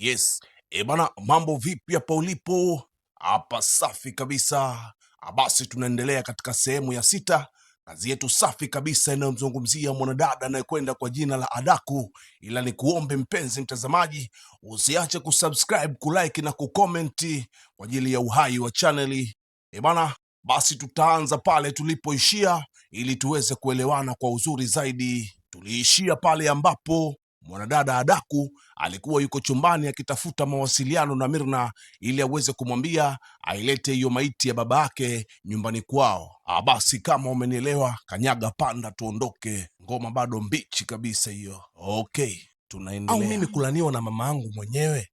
Yes. Bana, mambo vipi hapa ulipo? Hapa safi kabisa. Basi tunaendelea katika sehemu ya 6, kazi yetu safi kabisa inayomzungumzia mwanadada anayekwenda kwa jina la Adaku. Ila ni kuombe mpenzi mtazamaji, usiache kusubscribe, kulike na kucomment kwa ajili ya uhai wa chaneli. Bana, basi tutaanza pale tulipoishia ili tuweze kuelewana kwa uzuri zaidi. Tuliishia pale ambapo mwanadada Adaku alikuwa yuko chumbani akitafuta mawasiliano na Mirna ili aweze kumwambia ailete hiyo maiti ya baba yake nyumbani kwao. Basi kama umenielewa, kanyaga panda tuondoke. Ngoma bado mbichi kabisa hiyo. Okay, tunaendelea. Au mimi kulaniwa na mama yangu mwenyewe?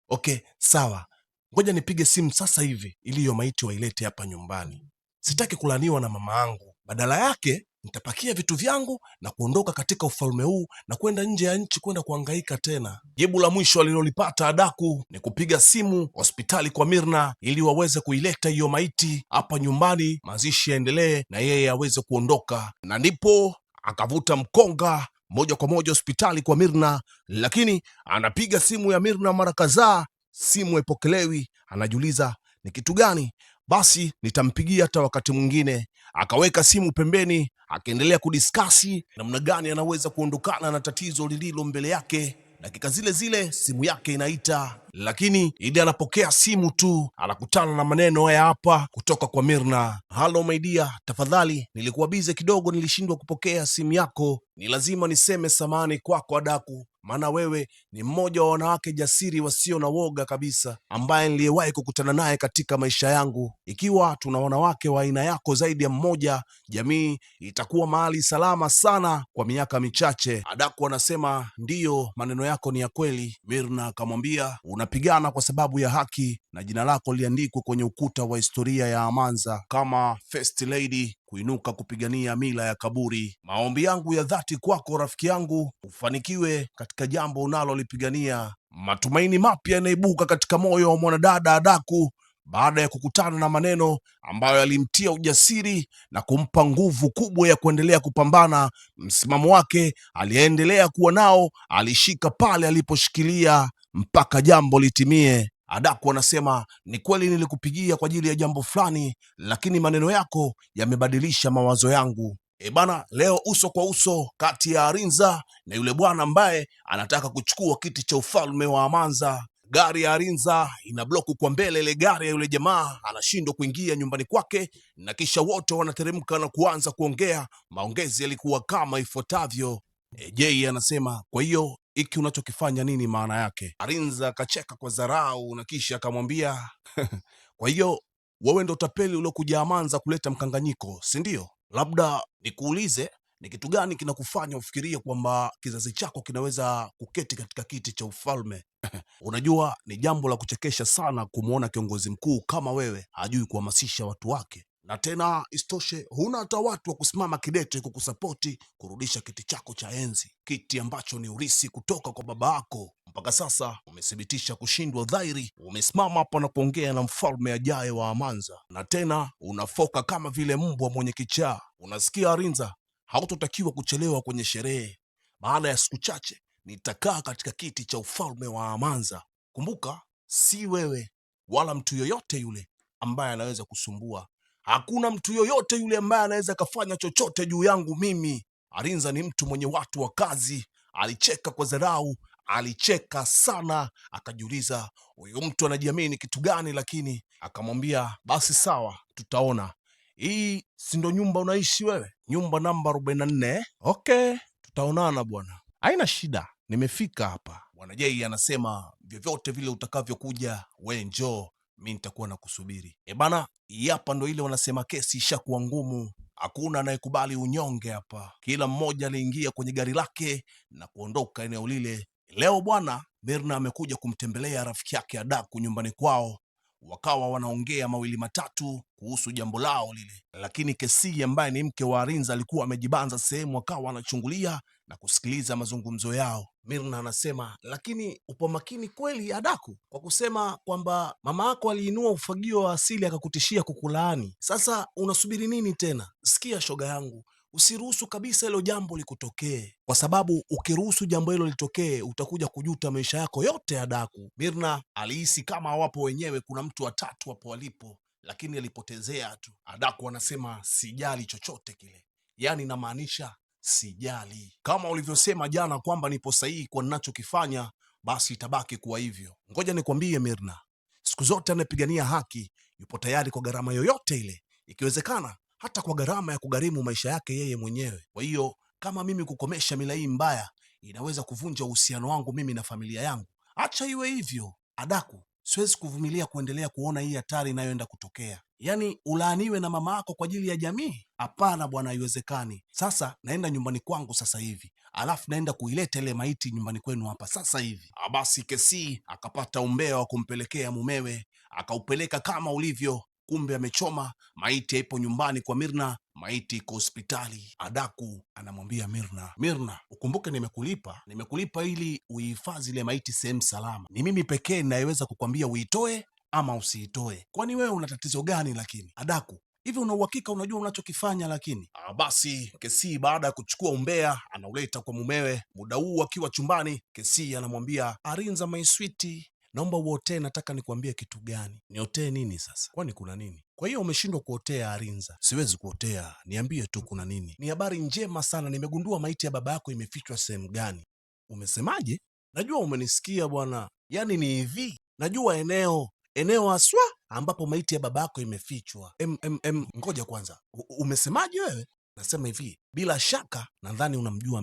Okay, sawa. Ngoja nipige simu sasa hivi ili hiyo maiti wailete hapa nyumbani. Sitaki kulaniwa na mama yangu. Badala yake nitapakia vitu vyangu na kuondoka katika ufalme huu na kwenda nje ya nchi kwenda kuhangaika tena. Jibu la mwisho alilolipata Adaku ni kupiga simu hospitali kwa Mirna ili waweze kuileta hiyo maiti hapa nyumbani, mazishi yaendelee na yeye aweze kuondoka. Na ndipo akavuta mkonga moja kwa moja hospitali kwa Mirna, lakini anapiga simu ya Mirna mara kadhaa, simu haipokelewi. Anajiuliza ni kitu gani? Basi nitampigia hata wakati mwingine. Akaweka simu pembeni, akaendelea kudiskasi namna gani anaweza kuondokana na tatizo lililo mbele yake. Dakika zile zile simu yake inaita, lakini ili anapokea simu tu anakutana na maneno haya hapa kutoka kwa Mirna. Hello my dear, tafadhali nilikuwa bize kidogo, nilishindwa kupokea simu yako. Ni lazima niseme samahani kwako Adaku, maana wewe ni mmoja wa wanawake jasiri wasio na woga kabisa ambaye niliyewahi kukutana naye katika maisha yangu. Ikiwa tuna wanawake wa aina yako zaidi ya mmoja, jamii itakuwa mahali salama sana kwa miaka michache. Adaku anasema ndiyo, maneno yako ni ya kweli. Mirna akamwambia unapigana kwa sababu ya haki na jina lako liandikwe kwenye ukuta wa historia ya Amanza kama first lady kuinuka kupigania mila ya kaburi. Maombi yangu ya dhati kwako rafiki yangu, ufanikiwe katika jambo unalolipigania. Matumaini mapya yanaibuka katika moyo wa mwanadada Adaku baada ya kukutana na maneno ambayo yalimtia ujasiri na kumpa nguvu kubwa ya kuendelea kupambana. Msimamo wake aliendelea kuwa nao, alishika pale aliposhikilia mpaka jambo litimie. Adaku anasema ni kweli nilikupigia kwa ajili ya jambo fulani, lakini maneno yako yamebadilisha mawazo yangu. Bana, leo uso kwa uso kati ya Arinza na yule bwana ambaye anataka kuchukua kiti cha ufalme wa Amanza. Gari ya Arinza ina bloku kwa mbele, ile gari ya yule jamaa anashindwa kuingia nyumbani kwake, na kisha wote wanateremka na kuanza kuongea. Maongezi yalikuwa kama ifuatavyo. Jay anasema, kwa hiyo hiki unachokifanya nini maana yake? Arinza akacheka kwa dharau na kisha akamwambia kwa hiyo wewe ndo tapeli uliokuja Amanza kuleta mkanganyiko, si ndio? Labda nikuulize, ni kitu gani kinakufanya ufikirie kwamba kizazi chako kinaweza kuketi katika kiti cha ufalme? Unajua, ni jambo la kuchekesha sana kumwona kiongozi mkuu kama wewe hajui kuhamasisha watu wake, na tena istoshe huna hata watu wa kusimama kidete kukusapoti kurudisha kiti chako cha enzi, kiti ambacho ni urisi kutoka kwa baba yako. Mpaka sasa umethibitisha kushindwa dhahiri. Umesimama hapa na kuongea na mfalme ajaye wa Amanza, na tena unafoka kama vile mbwa mwenye kichaa. Unasikia Arinza, hautotakiwa kuchelewa kwenye sherehe. Baada ya siku chache nitakaa katika kiti cha ufalme wa Amanza. Kumbuka, si wewe wala mtu yoyote yule ambaye anaweza kusumbua. Hakuna mtu yoyote yule ambaye anaweza kafanya chochote juu yangu mimi. Arinza ni mtu mwenye watu wa kazi. Alicheka kwa dharau, alicheka sana, akajiuliza huyu mtu anajiamini kitu gani, lakini akamwambia basi sawa, tutaona. Hii si ndo nyumba unaishi wewe? Nyumba namba 44? Okay, tutaonana bwana, haina shida, nimefika hapa. Bwana Jay anasema vyovyote vile utakavyokuja we njoo, mi nitakuwa na kusubiri. Bana, hapa ndo ile wanasema kesi ishakuwa ngumu. Hakuna anayekubali unyonge hapa. Kila mmoja aliingia kwenye gari lake na kuondoka eneo lile. Leo bwana, Mirna amekuja kumtembelea rafiki yake Adaku nyumbani kwao. Wakawa wanaongea mawili matatu kuhusu jambo lao lile, lakini Kesi ambaye ni mke wa Arinza alikuwa amejibanza sehemu, akawa anachungulia na kusikiliza mazungumzo yao. Mirna anasema, lakini upo makini kweli Adaku kwa kusema kwamba mama yako aliinua ufagio wa asili akakutishia kukulaani. Sasa unasubiri nini tena? Sikia shoga yangu, Usiruhusu kabisa hilo jambo likutokee, kwa sababu ukiruhusu jambo hilo litokee utakuja kujuta maisha yako yote. Adaku Mirna alihisi kama hawapo wenyewe, kuna mtu watatu hapo walipo, lakini alipotezea tu. Adaku anasema sijali chochote kile, yaani namaanisha sijali. Kama ulivyosema jana kwamba nipo sahihi kwa ninachokifanya, basi itabaki kuwa hivyo. Ngoja nikwambie Mirna, siku zote anayepigania haki yupo tayari kwa gharama yoyote ile, ikiwezekana hata kwa gharama ya kugharimu maisha yake yeye mwenyewe. Kwa hiyo kama mimi kukomesha mila hii mbaya inaweza kuvunja uhusiano wangu mimi na familia yangu, acha iwe hivyo. Adaku, siwezi kuvumilia kuendelea kuona hii hatari inayoenda kutokea. Yaani ulaaniwe na mama yako kwa ajili ya jamii? Hapana bwana, haiwezekani. Sasa naenda nyumbani kwangu sasa hivi, alafu naenda kuileta ile maiti nyumbani kwenu hapa sasa hivi. Basi Kesi akapata umbea wa kumpelekea mumewe, akaupeleka kama ulivyo. Kumbe amechoma maiti, haipo nyumbani kwa Mirna, maiti iko hospitali. Adaku anamwambia Mirna, Mirna, ukumbuke nimekulipa ili uhifadhi ile maiti sehemu salama. Ni mimi pekee ninayeweza kukwambia uitoe ama usiitoe. Kwani wewe una tatizo gani? Lakini Adaku, hivi una uhakika unajua unachokifanya? Lakini basi Kesi baada ya kuchukua umbea anauleta kwa mumewe. Muda huu akiwa chumbani, Kesi anamwambia Arinza, my sweetie, naomba uotee. Nataka nikuambie kitu gani. Niotee nini sasa? Kwani kuna nini? Kwa hiyo umeshindwa kuotea Arinza? Siwezi kuotea, niambie tu kuna nini. Ni habari njema sana, nimegundua maiti ya baba yako imefichwa sehemu gani. Umesemaje? Najua umenisikia bwana. Yaani ni hivi, najua eneo haswa ambapo maiti ya baba yako imefichwa. Ngoja kwanza, umesemaje wewe? Nasema hivi, bila shaka nadhani unamjua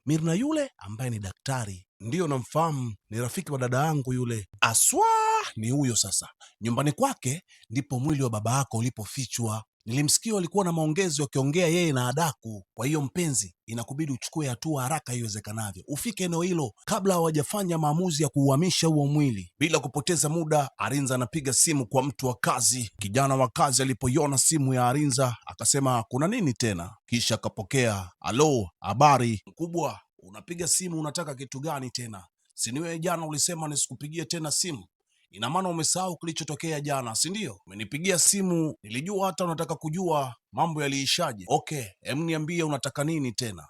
Mirna yule ambaye ni daktari. Ndiyo namfahamu, ni rafiki wa dada yangu yule. Aswa ni huyo. Sasa nyumbani kwake ndipo mwili wa baba yako ulipofichwa. Nilimsikia walikuwa na maongezi wakiongea yeye na Adaku. Kwa hiyo mpenzi, inakubidi uchukue hatua haraka iwezekanavyo, ufike eneo hilo kabla hawajafanya maamuzi ya kuuhamisha huo mwili. Bila kupoteza muda, Arinza anapiga simu kwa mtu wa kazi. Kijana wa kazi alipoiona simu ya Arinza akasema kuna nini tena, kisha akapokea. Alo, habari mkubwa, unapiga simu, unataka kitu gani tena? Si ni wewe jana ulisema nisikupigie tena simu? Ina maana umesahau kilichotokea jana, si ndio? Umenipigia simu, nilijua hata unataka kujua mambo yaliishaje. Okay, niambie unataka nini tena?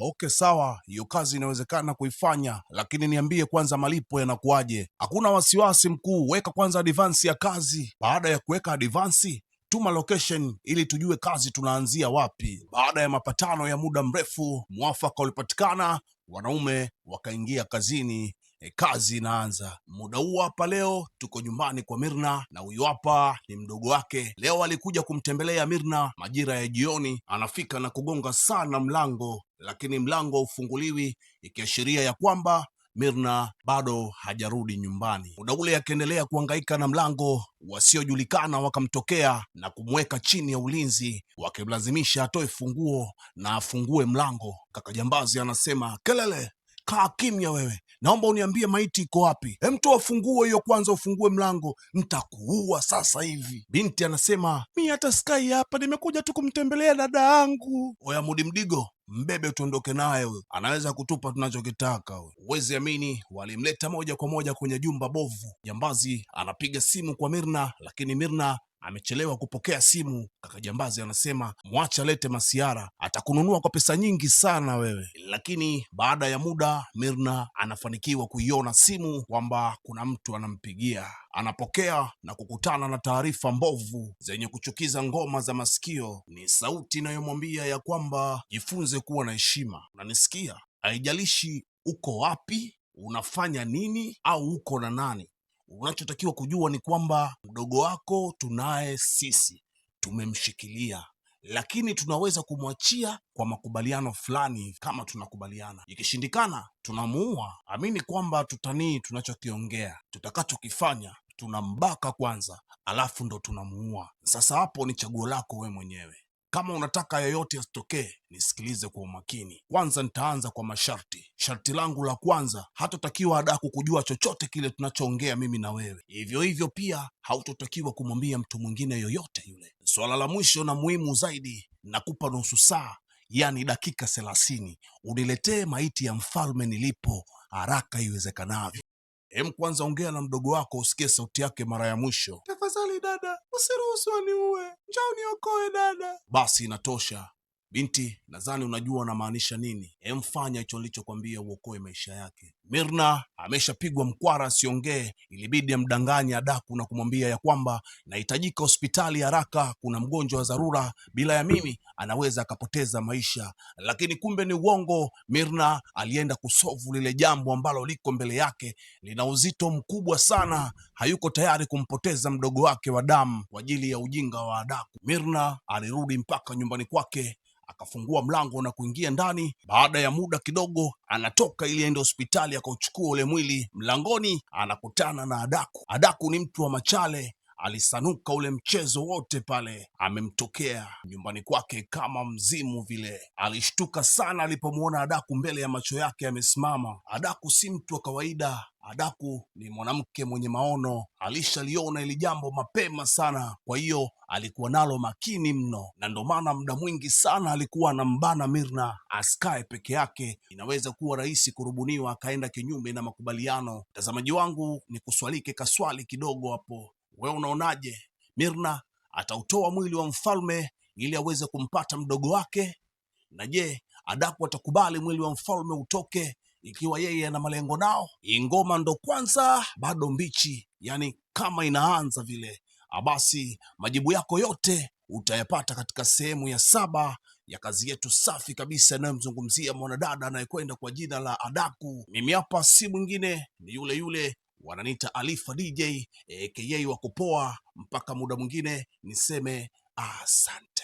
Okay sawa, hiyo kazi inawezekana kuifanya, lakini niambie kwanza malipo yanakuaje? Hakuna wasiwasi mkuu, weka kwanza advance ya kazi. Baada ya kuweka advance, tuma location ili tujue kazi tunaanzia wapi. Baada ya mapatano ya muda mrefu, mwafaka ulipatikana, wanaume wakaingia kazini. Kazi inaanza. Muda huu hapa leo tuko nyumbani kwa Mirna na huyu hapa ni mdogo wake. Leo alikuja kumtembelea Mirna majira ya jioni. Anafika na kugonga sana mlango, lakini mlango haufunguliwi, ikiashiria ya kwamba Mirna bado hajarudi nyumbani. Muda ule akiendelea kuhangaika na mlango, wasiojulikana wakamtokea na kumweka chini ya ulinzi, wakimlazimisha atoe funguo na afungue mlango. Kaka jambazi anasema, kelele, kaa kimya wewe, naomba uniambie maiti iko wapi? Toa funguo hiyo kwanza, ufungue mlango, nitakuua sasa hivi. Binti anasema, mi hata skai hapa, nimekuja tu kumtembelea dada yangu. Oya Mudi Mdigo, mbebe tuondoke naye huyo, anaweza kutupa tunachokitaka huyo. Uwezi amini, walimleta moja kwa moja kwenye jumba bovu. Jambazi anapiga simu kwa Mirna, lakini Mirna amechelewa kupokea simu. Kaka jambazi anasema, mwacha lete masiara, atakununua kwa pesa nyingi sana wewe. Lakini baada ya muda Mirna anafanikiwa kuiona simu kwamba kuna mtu anampigia. Anapokea na kukutana na taarifa mbovu zenye kuchukiza ngoma za masikio. Ni sauti inayomwambia ya kwamba jifunze kuwa na heshima. Unanisikia? Haijalishi uko wapi, unafanya nini au uko na nani, unachotakiwa kujua ni kwamba mdogo wako tunaye sisi, tumemshikilia, lakini tunaweza kumwachia kwa makubaliano fulani. Kama tunakubaliana, ikishindikana tunamuua. Amini kwamba tutanii tunachokiongea. Tutakachokifanya, tunambaka kwanza, alafu ndo tunamuua. Sasa hapo ni chaguo lako we mwenyewe. Kama unataka yoyote yasitokee, nisikilize kwa umakini. Kwanza nitaanza kwa masharti. Sharti langu la kwanza, hatotakiwa Adaku kujua chochote kile tunachoongea mimi na wewe. Hivyo hivyo pia hautotakiwa kumwambia mtu mwingine yoyote yule. Swala la mwisho na muhimu zaidi, nakupa nusu saa, yani dakika 30, uniletee maiti ya mfalme nilipo haraka iwezekanavyo. Kwanza ongea na mdogo wako, usikie sauti yake mara ya mwisho. Tafadhali dada, usiruhusu aniue, njoo niokoe dada. Basi inatosha. Binti, nadhani unajua namaanisha nini. Emfanya hicho nilichokwambia uokoe maisha yake. Mirna ameshapigwa mkwara asiongee, ilibidi amdanganye Adaku na kumwambia ya kwamba nahitajika hospitali haraka, kuna mgonjwa wa dharura, bila ya mimi anaweza akapoteza maisha. Lakini kumbe ni uongo. Mirna alienda kusovu lile jambo ambalo liko mbele yake, lina uzito mkubwa sana. Hayuko tayari kumpoteza mdogo wake wa damu kwa ajili ya ujinga wa Adaku. Mirna alirudi mpaka nyumbani kwake, akafungua mlango na kuingia ndani. Baada ya muda kidogo anatoka ili aende hospitali akauchukua ule mwili. Mlangoni anakutana na Adaku. Adaku ni mtu wa machale, alisanuka ule mchezo wote pale, amemtokea nyumbani kwake kama mzimu vile. Alishtuka sana alipomwona Adaku mbele ya macho yake amesimama. Adaku si mtu wa kawaida. Adaku ni mwanamke mwenye maono, alishaliona ili jambo mapema sana, kwa hiyo alikuwa nalo makini mno, na ndo maana muda mwingi sana alikuwa anambana Mirna asikae peke yake. Inaweza kuwa rahisi kurubuniwa akaenda kinyume na makubaliano. Mtazamaji wangu, ni kuswalike kaswali kidogo hapo. Wewe unaonaje? Mirna atautoa mwili wa mfalme ili aweze kumpata mdogo wake? Na je, Adaku atakubali mwili wa mfalme utoke ikiwa yeye ana malengo nao? Ingoma ndo kwanza bado mbichi, yani kama inaanza vile. Basi majibu yako yote utayapata katika sehemu ya 7 ya kazi yetu safi kabisa inayomzungumzia mwanadada anayekwenda kwa jina la Adaku. Mimi hapa si mwingine, ni yule yule wananiita Alifa DJ aka wa kupoa. Mpaka muda mwingine niseme asante.